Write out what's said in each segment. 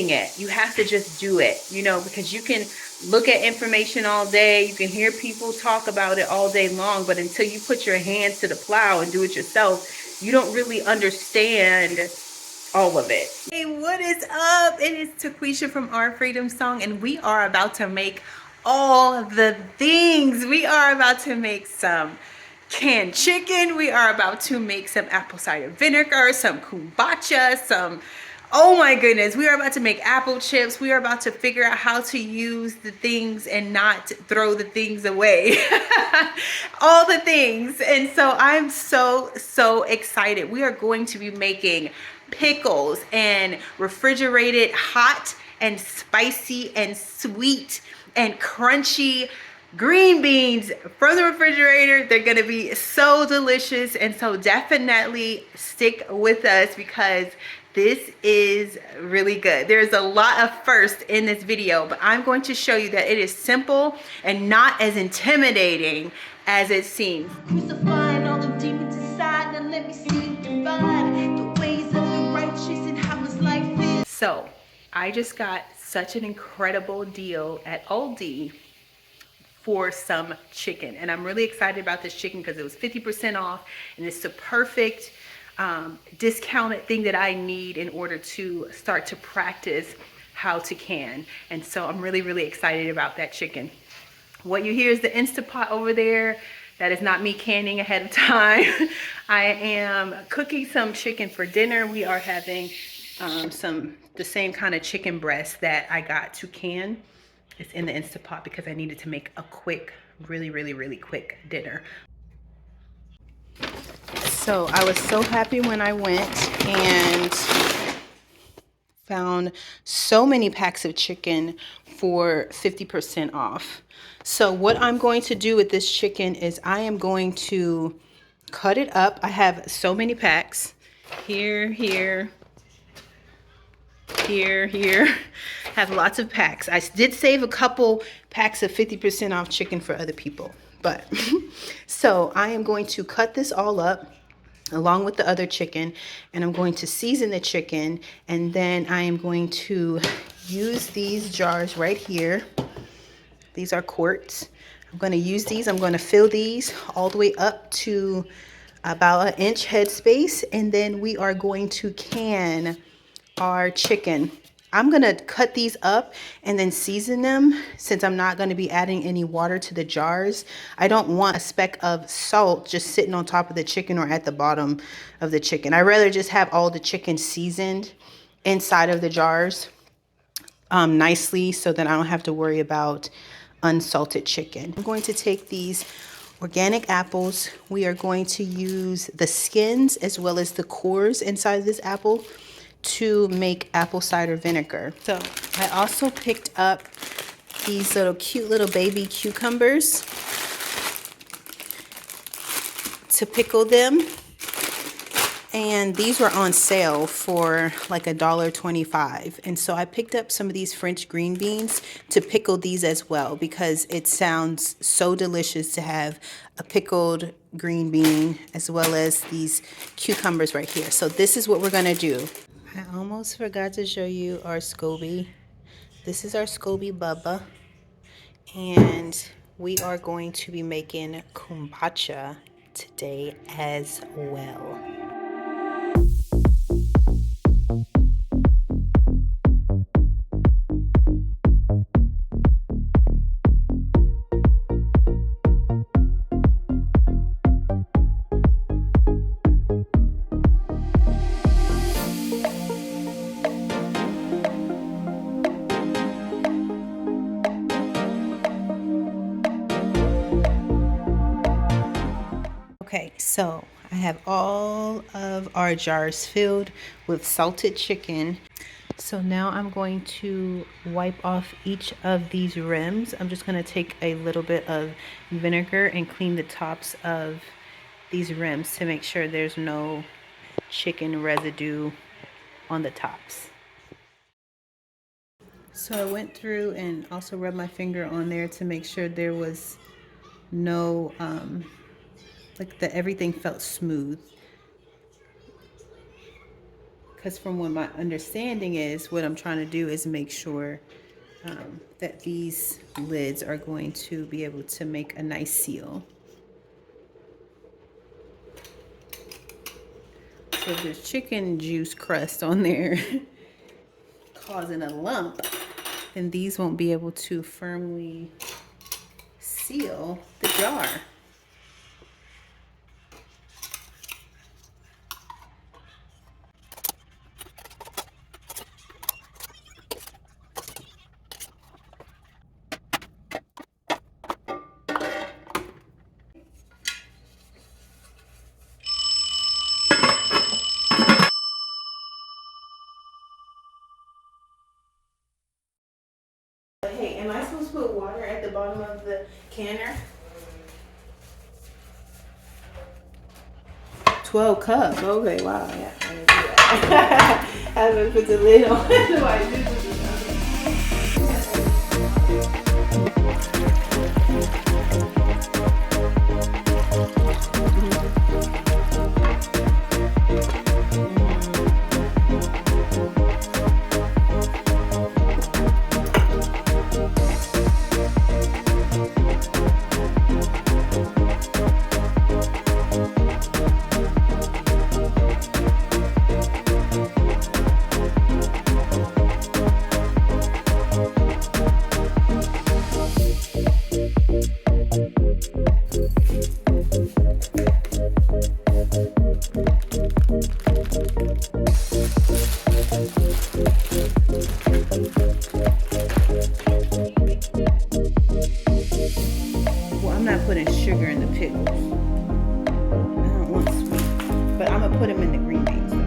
doing it. You have to just do it, you know, because you can look at information all day. You can hear people talk about it all day long, but until you put your hands to the plow and do it yourself, you don't really understand all of it. Hey, what is up? It is Taquisha from Our Freedom Song, and we are about to make all the things. We are about to make some canned chicken. We are about to make some apple cider vinegar, some kombucha, some, oh my goodness, we are about to make apple chips. We are about to figure out how to use the things and not throw the things away. All the things. And so I'm so excited. We are going to be making pickles and refrigerated hot and spicy and sweet and crunchy green beans from the refrigerator. They're gonna be so delicious, and so definitely stick with us because this is really good. There's a lot of firsts in this video, but I'm going to show you that it is simple and not as intimidating as it seems. Crucifying all the demons inside, and let me see you divide the ways of the righteous and how much life is. So I just got such an incredible deal at Aldi for some chicken, and I'm really excited about this chicken because it was 50% off, and it's the perfect discounted thing that I need in order to start to practice how to can. And so I'm really excited about that chicken. What you hear is the Instapot over there. That is not me canning ahead of time. I am cooking some chicken for dinner. We are having the same kind of chicken breast that I got to can. It's in the Instapot because I needed to make a quick, really quick dinner. So I was so happy when I went and found so many packs of chicken for 50% off. So what I'm going to do with this chicken is I am going to cut it up. I have so many packs. Here. Have lots of packs. I did save a couple packs of 50% off chicken for other people, but so I am going to cut this all up along with the other chicken, and I'm going to season the chicken, and then I am going to use these jars right here. These are quarts. I'm going to use these. I'm going to fill these all the way up to about an inch headspace, and then we are going to can our chicken. I'm going to cut these up and then season them since I'm not going to be adding any water to the jars. I don't want a speck of salt just sitting on top of the chicken or at the bottom of the chicken. I'd rather just have all the chicken seasoned inside of the jars nicely so that I don't have to worry about unsalted chicken. I'm going to take these organic apples. We are going to use the skins as well as the cores inside of this apple to make apple cider vinegar. So I also picked up these cute little baby cucumbers to pickle them, and these were on sale for like $1.25. And so I picked up some of these French green beans to pickle these as well because it sounds so delicious to have a pickled green bean as well as these cucumbers right here. So this is what we're gonna do. I almost forgot to show you our SCOBY. This is our SCOBY Bubba, and we are going to be making kombucha today as well. Okay, so I have all of our jars filled with salted chicken. So now I'm going to wipe off each of these rims. I'm just going to take a little bit of vinegar and clean the tops of these rims to make sure there's no chicken residue on the tops. So I went through and also rubbed my finger on there to make sure there was no like that everything felt smooth, because from what my understanding is, what I'm trying to do is make sure that these lids are going to be able to make a nice seal. So if there's chicken juice crust on there causing a lump, then these won't be able to firmly seal the jar. Hey, am I supposed to put water at the bottom of the canner? 12 cups. Okay, wow. Yeah, I didn't do that. I haven't put the lid on. So I did put the lid on. Putting sugar in the pickles. I don't want sweet, but I'm gonna put them in the green beans though.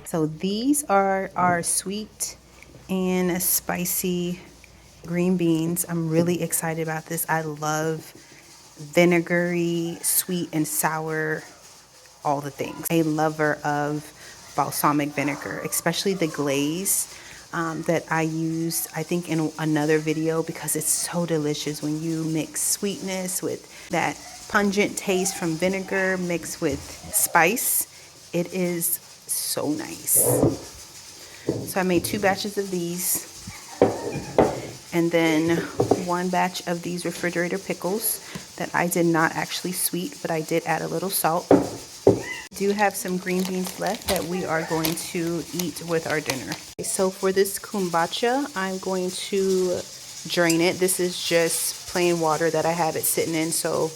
So these are our sweet and spicy green beans. I'm really excited about this. I love vinegary, sweet and sour, all the things. A lover of balsamic vinegar, especially the glaze that I used, I think, in another video, because it's so delicious when you mix sweetness with that pungent taste from vinegar mixed with spice. It is so nice. So I made 2 batches of these, and then 1 batch of these refrigerator pickles that I did not actually sweet, but I did add a little salt. I do have some green beans left that we are going to eat with our dinner. So for this kombucha, I'm going to drain it. This is just plain water that I have it sitting in, so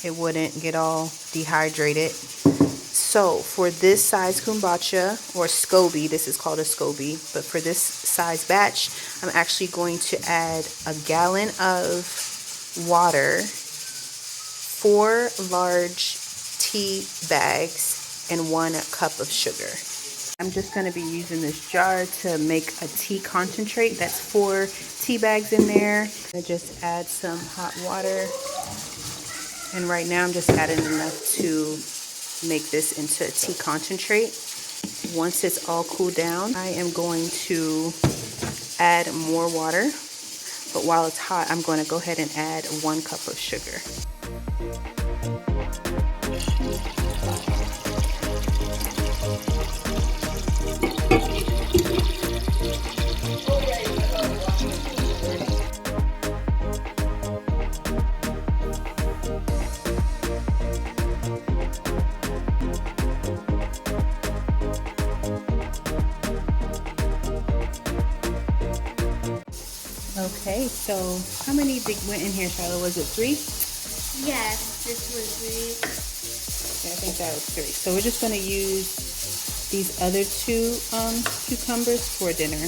it wouldn't get all dehydrated. So for this size kombucha or SCOBY, this is called a SCOBY, but for this size batch, I'm actually going to add a gallon of water, 4 large tea bags, and 1 cup of sugar. I'm just going to be using this jar to make a tea concentrate. That's 4 tea bags in there. I just add some hot water. And right now I'm just adding enough to make this into a tea concentrate. Once it's all cooled down, I am going to add more water. But while it's hot, I'm going to go ahead and add 1 cup of sugar. Okay, so how many went in here, Charlotte? Was it 3? Yes, this was 3. Yeah, I think that was 3. So we're just going to use these other 2 cucumbers for dinner.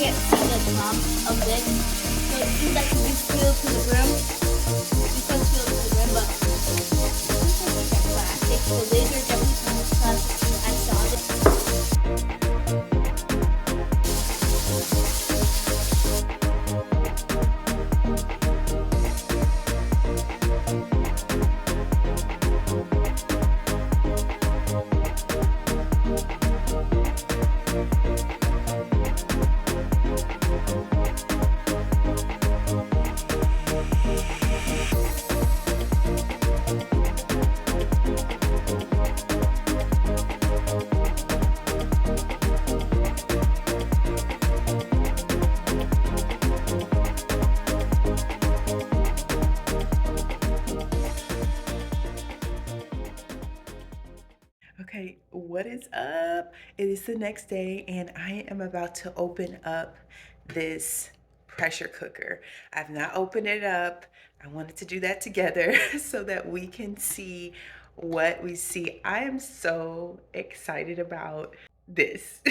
Can't see the top of this, so it seems like you just feel to the brim. You can feel to the brim, but this is like plastic. The lids are definitely plastic. I saw this. Okay, what is up? It is the next day and I am about to open up this pressure cooker. I've not opened it up. I wanted to do that together so that we can see what we see. I am so excited about this.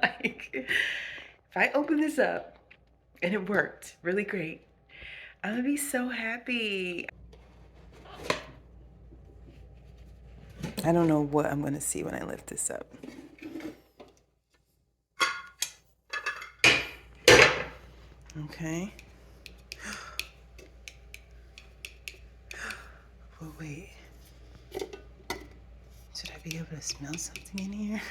Like, if I open this up and it worked really great, I'm gonna be so happy. I don't know what I'm gonna see when I lift this up. Okay. Well, wait. Should I be able to smell something in here?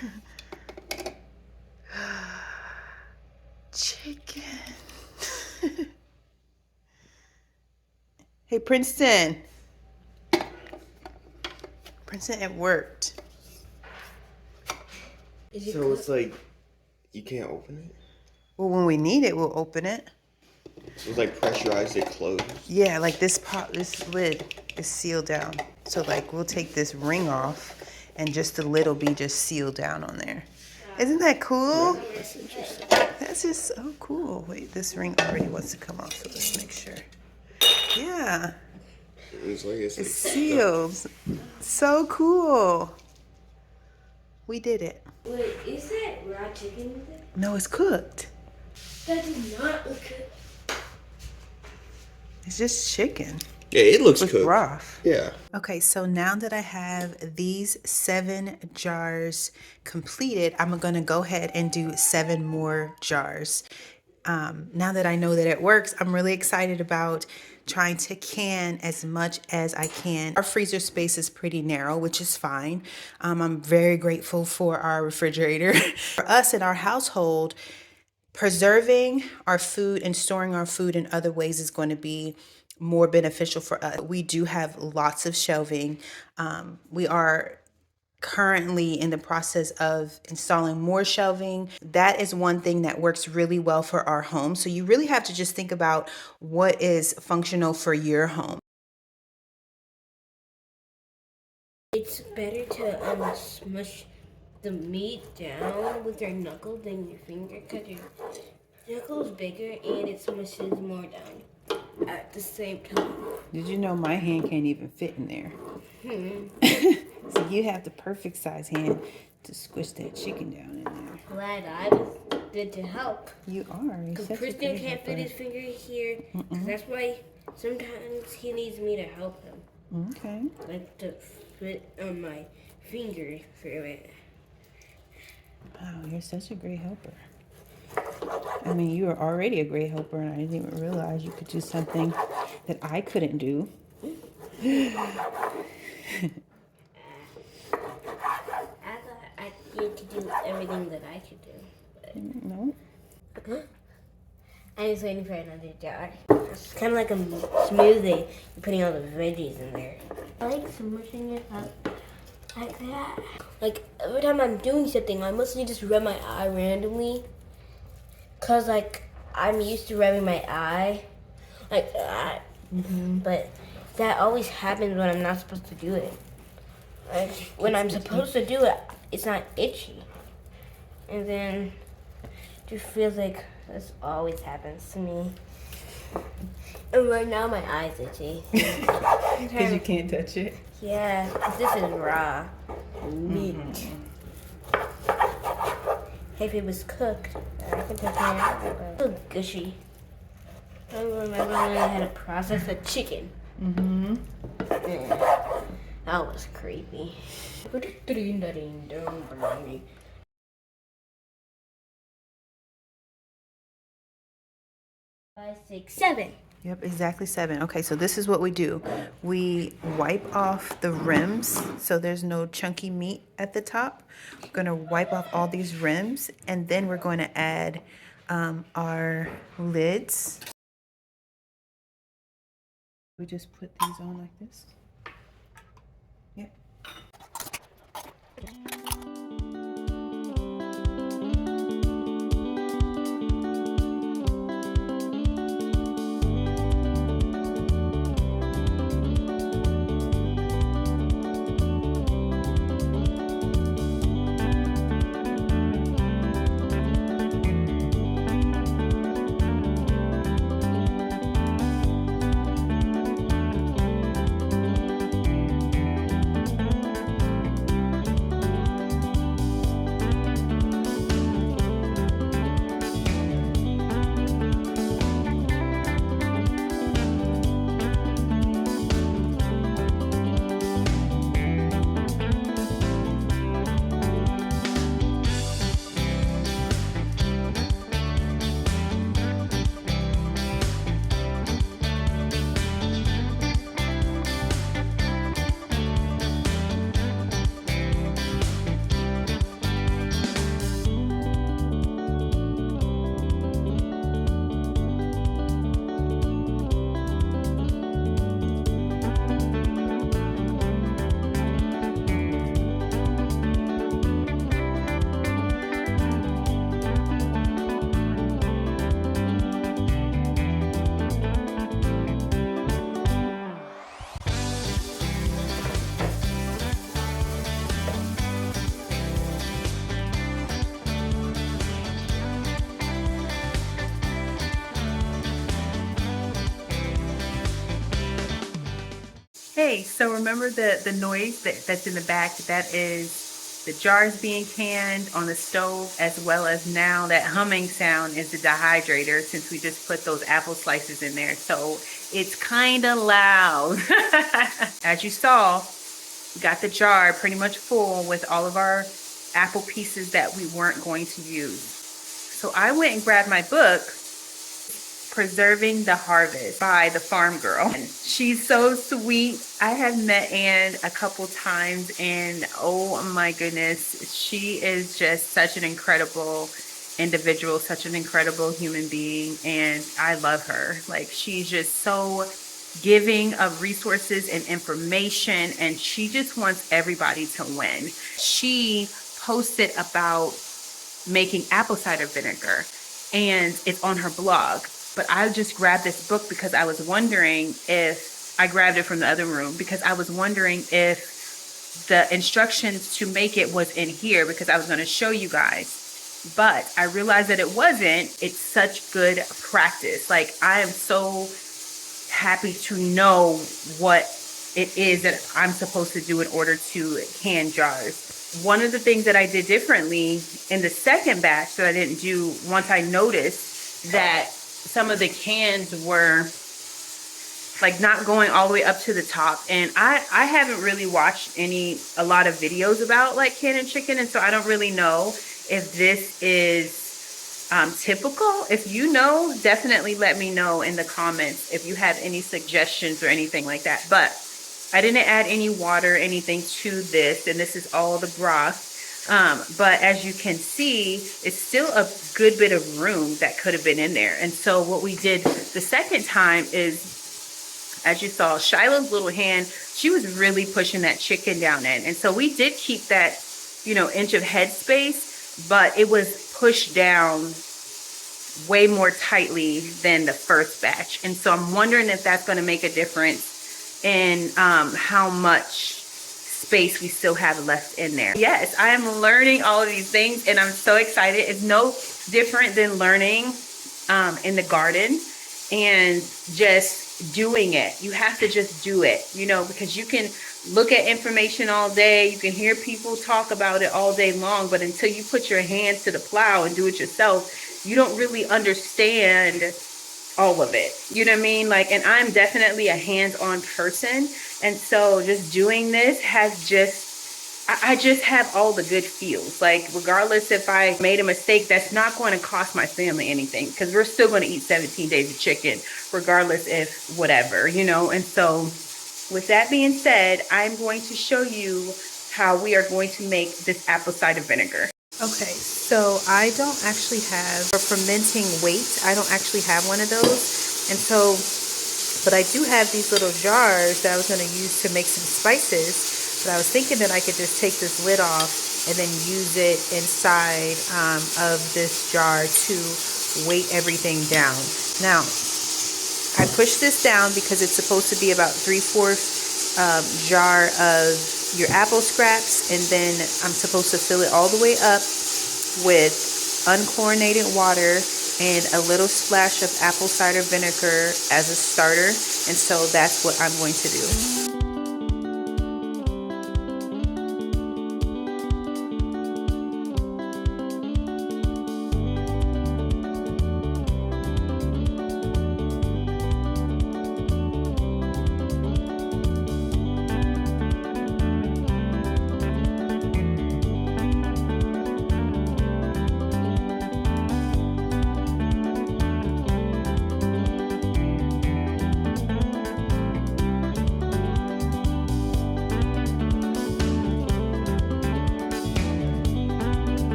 Chicken. Hey, Princeton. Princeton, it worked. So it's like, you can't open it? Well, when we need it, we'll open it. So it's like pressurized, it closed? Yeah, like this lid is sealed down. So like we'll take this ring off and just the lid will be just sealed down on there. Isn't that cool? Yeah, that's interesting. That's just so cool. Wait, this ring already wants to come off, so let's make sure. Yeah. It's like It's sealed. So cool. We did it. Wait, is that raw chicken with it? No, it's cooked. That does not look good. It's just chicken. Yeah, it looks with cooked. broth. Yeah. Okay, so now that I have these 7 jars completed, I'm gonna go ahead and do 7 more jars. Now that I know that it works, I'm really excited about trying to can as much as I can. Our freezer space is pretty narrow, which is fine. I'm very grateful for our refrigerator. For us in our household, preserving our food and storing our food in other ways is going to be more beneficial for us. We do have lots of shelving. We are currently in the process of installing more shelving. That is one thing that works really well for our home. So you really have to just think about what is functional for your home. It's better to smush the meat down with your knuckle than your finger because your knuckle is bigger and it smushes more down at the same time. Did you know my hand can't even fit in there? So you have the perfect size hand to squish that chicken down in there. Glad I was good to help. You are. Because Christian can't fit his finger here. Cause that's why sometimes he needs me to help him. Okay. Like to fit on my finger for it. Wow, you're such a great helper. I mean, you were already a great helper, and I didn't even realize you could do something that I couldn't do. I thought I need to do everything that I could do. But No. I'm just waiting for another jar. It's kind of like a smoothie. You're putting all the veggies in there. I like smushing it up like that. Like, every time I'm doing something, I mostly just rub my eye randomly. Because, like, I'm used to rubbing my eye. Like, but that always happens when I'm not supposed to do it. Like, when I'm supposed to do it, it's not itchy. And then it just feels like this always happens to me. And right now my eye's itchy. Because you can't touch it. Yeah, 'cause this is raw meat. If it was cooked, I could touch it. It's so gushy. I remember when I had to process a chicken. Yeah, that was creepy. 5, 6, 7. Yep, exactly 7. Okay, so this is what we do. We wipe off the rims so there's no chunky meat at the top. We're going to wipe off all these rims, and then we're going to add our lids. We just put these on like this. Yep. Hey, so remember the noise that's in the back? That is the jars being canned on the stove, as well as now that humming sound is the dehydrator, since we just put those apple slices in there. So it's kind of loud. As you saw, we got the jar pretty much full with all of our apple pieces that we weren't going to use. So I went and grabbed my book, Preserving the Harvest by the Farm Girl. She's so sweet. I have met Anne a couple times, and oh my goodness, she is just such an incredible individual, such an incredible human being, and I love her. Like, she's just so giving of resources and information, and she just wants everybody to win. She posted about making apple cider vinegar, and it's on her blog. But I just grabbed this book because I was wondering if I grabbed it from the other room because I was wondering if the instructions to make it was in here, because I was going to show you guys, but I realized that it wasn't. It's such good practice. Like, I am so happy to know what it is that I'm supposed to do in order to can jars. One of the things that I did differently in the second batch that I didn't do once I noticed that some of the cans were like not going all the way up to the top, and I haven't really watched a lot of videos about like canning chicken, and so I don't really know if this is typical. If you know, definitely let me know in the comments if you have any suggestions or anything like that. But I didn't add any water, anything to this, and this is all the broth. But as you can see, it's still a good bit of room that could have been in there. And so what we did the second time is, as you saw, Shiloh's little hand, she was really pushing that chicken down in. And so we did keep that, inch of head space, but it was pushed down way more tightly than the first batch. And so I'm wondering if that's going to make a difference in how much space we still have left in there. Yes, I am learning all of these things, and I'm so excited. It's no different than learning in the garden and just doing it. You have to just do it, because you can look at information all day, you can hear people talk about it all day long, but until you put your hands to the plow and do it yourself, you don't really understand all of it. You know what I mean? Like, and I'm definitely a hands-on person, and so just doing this has I just have all the good feels. Like, regardless if I made a mistake, that's not going to cost my family anything, because we're still going to eat 17 days of chicken, regardless if whatever, And so with that being said, I'm going to show you how we are going to make this apple cider vinegar. Okay, so I don't actually have a fermenting weight. I don't actually have one of those. And so, but I do have these little jars that I was going to use to make some spices. But I was thinking that I could just take this lid off and then use it inside of this jar to weight everything down. Now, I pushed this down because it's supposed to be about 3/4 jar of your apple scraps, and then I'm supposed to fill it all the way up with unchlorinated water and a little splash of apple cider vinegar as a starter. And so that's what I'm going to do.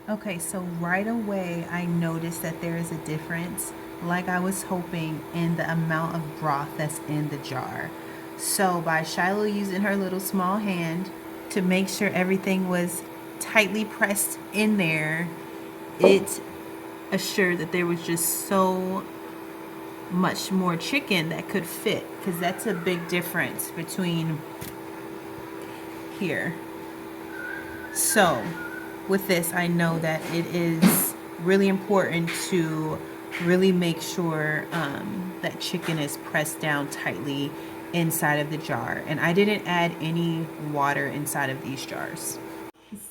Okay, so right away I noticed that there is a difference, like I was hoping, in the amount of broth that's in the jar. So by Shiloh using her little small hand to make sure everything was tightly pressed in there, it assured that there was just so much more chicken that could fit, because that's a big difference between here. So with this, I know that it is really important to really make sure that chicken is pressed down tightly inside of the jar. And I didn't add any water inside of these jars.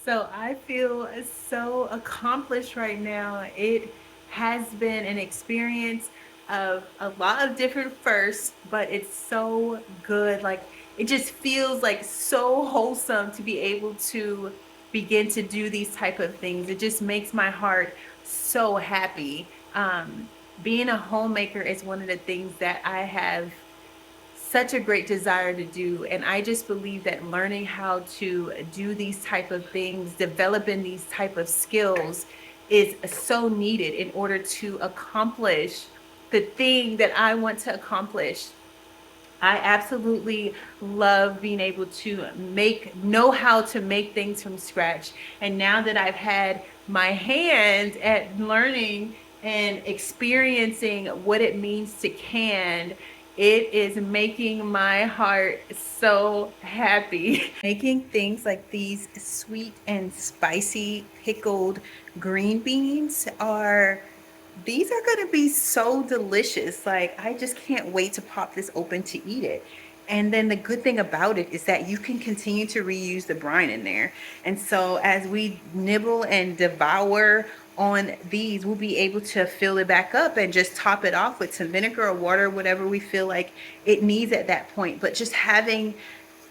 So I feel so accomplished right now. It has been an experience of a lot of different firsts, but it's so good. Like, it just feels like so wholesome to be able to begin to do these type of things. It just makes my heart so happy Being a homemaker is one of the things that I have such a great desire to do, and I just believe that learning how to do these type of things, developing these type of skills is so needed in order to accomplish the thing that I want to accomplish. I absolutely love being able to know how to make things from scratch. And now that I've had my hand at learning and experiencing what it means to can, it is making my heart so happy. Making things like these sweet and spicy pickled green beans these are going to be so delicious. Like, I just can't wait to pop this open to eat it. And then the good thing about it is that you can continue to reuse the brine in there. And so as we nibble and devour on these, we'll be able to fill it back up and just top it off with some vinegar or water, whatever we feel like it needs at that point. But just having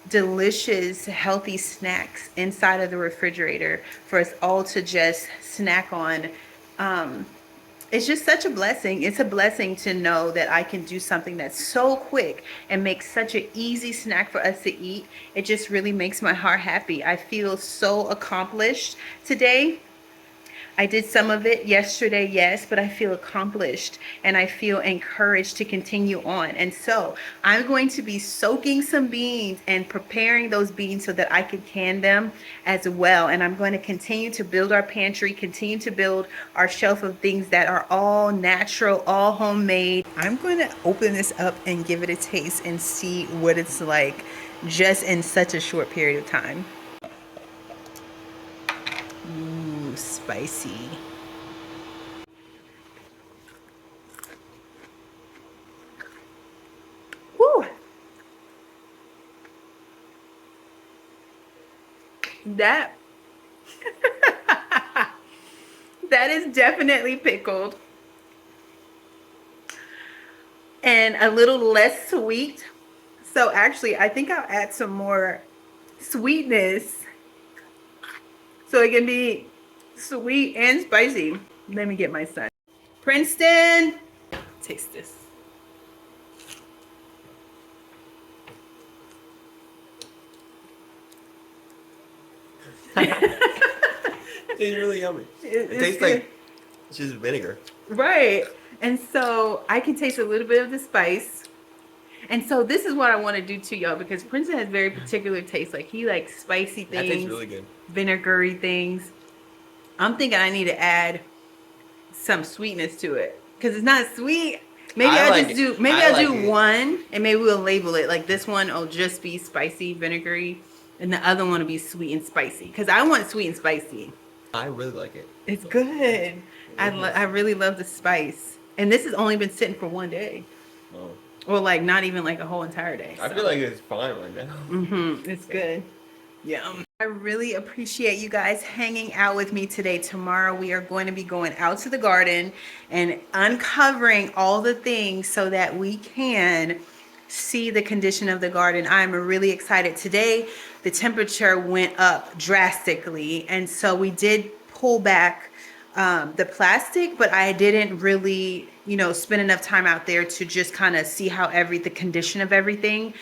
delicious, healthy snacks inside of the refrigerator for us all to just snack on. It's just such a blessing. It's a blessing to know that I can do something that's so quick and make such an easy snack for us to eat. It just really makes my heart happy. I feel so accomplished today. I did some of it yesterday, yes, but I feel accomplished and I feel encouraged to continue on. And so I'm going to be soaking some beans and preparing those beans so that I can them as well. And I'm going to continue to build our pantry, continue to build our shelf of things that are all natural, all homemade. I'm going to open this up and give it a taste and see what it's like just in such a short period of time. Ooh, spicy. Woo! That that is definitely pickled and a little less sweet. So actually, I think I'll add some more sweetness so it can be sweet and spicy. Let me get my son. Princeton, taste this. It's really yummy. It tastes good. like just vinegar. Right. And so I can taste a little bit of the spice. And so this is what I want to do to y'all, because Princeton has very particular taste. Like, he likes spicy things. That tastes really good. Vinegary things. I'm thinking I need to add some sweetness to it because it's not sweet. Maybe I'll do one, and maybe we'll label it like this one will just be spicy, vinegary, and the other one will be sweet and spicy because I want sweet and spicy. I really like it. It's good. I really love the spice, and this has only been sitting for one day. Oh. Well, like not even like a whole entire day. I feel like it's fine right now. It's good. Yeah. I really appreciate you guys hanging out with me today. Tomorrow we are going to be going out to the garden and uncovering all the things so that we can see the condition of the garden. I'm really excited. Today the temperature went up drastically, and so we did pull back the plastic, but I didn't really, spend enough time out there to just kind of see how the condition of everything.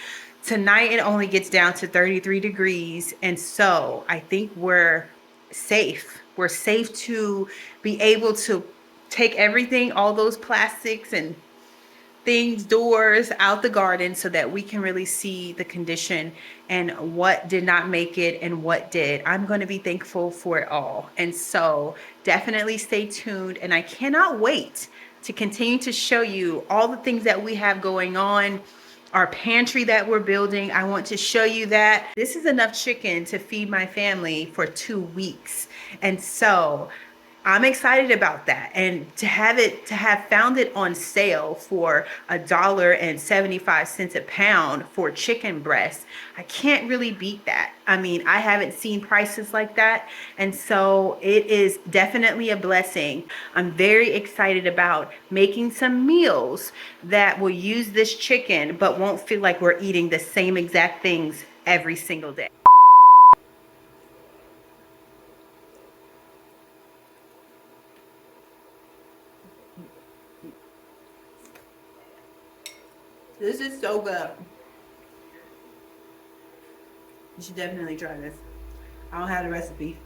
Tonight it only gets down to 33 degrees, and so I think we're safe. We're safe to be able to take everything, all those plastics and things, doors out the garden, so that we can really see the condition and what did not make it and what did. I'm going to be thankful for it all. And so definitely stay tuned, and I cannot wait to continue to show you all the things that we have going on. Our pantry that we're building, I want to show you that. This is enough chicken to feed my family for 2 weeks. And so I'm excited about that, and to have found it on sale for $1.75 a pound for chicken breast. I can't really beat that. I mean, I haven't seen prices like that, and so it is definitely a blessing. I'm very excited about making some meals that will use this chicken but won't feel like we're eating the same exact things every single day. This is so good. You should definitely try this. I don't have the recipe.